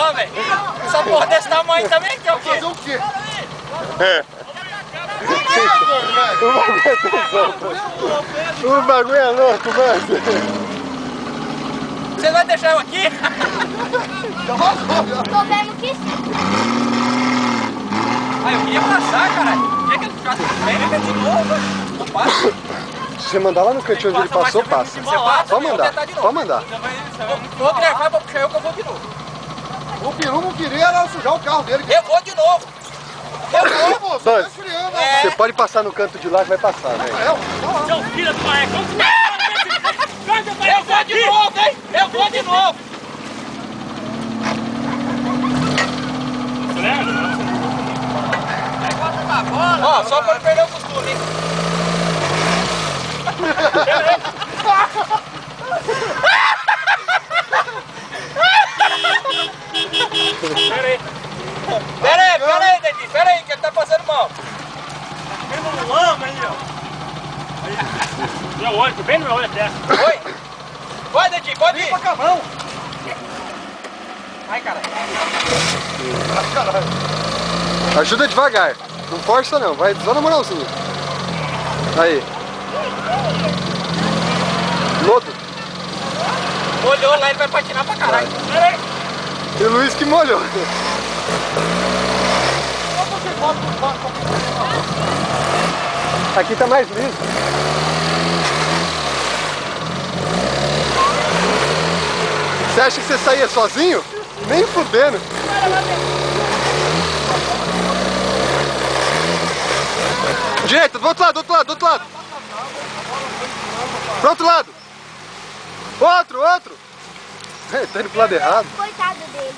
Ó, velho. Essa porra desse tamanho também que é o quê? Fazer o quê? O bagulho é louco, mano. Você vai deixar eu aqui? Tô vendo que sim. Ah, eu queria passar, caralho. Queria que ele ficasse bem, né? De novo. Não passa. Se você mandar lá no cantinho onde ele passou, passa. Pode mandar, pode mandar. Vou gravar pra puxar eu que eu vou de novo. O Peru não queria era sujar o carro dele. Eu vou de novo. Eu vou. Você tá esfriando, né? Você pode passar no canto de lá que vai passar, velho. Seu filho do marreco, Eu vou de novo, hein? Eu vou de novo. Ó, só pra não perder o costume, hein? Pera aí, Dedinho, pera aí, que ele tá passando mal. no lama aí, ó. Meu olho, bem no meu olho até. Oi? Vai, Dedinho, pode ir. Limpa com a mão. Vai, caralho. Ajuda devagar. Não força não, vai só na moralzinha. Aí. Lodo. Molhou lá, ele vai patinar pra caralho. Pera aí. E o Luiz que molhou. Aqui tá mais liso. Você acha que você saía sozinho? Nem fudendo. Direita, do outro lado, do outro lado, do outro lado. Pro outro lado. Outro. Tá indo pro lado errado. Coitado dele.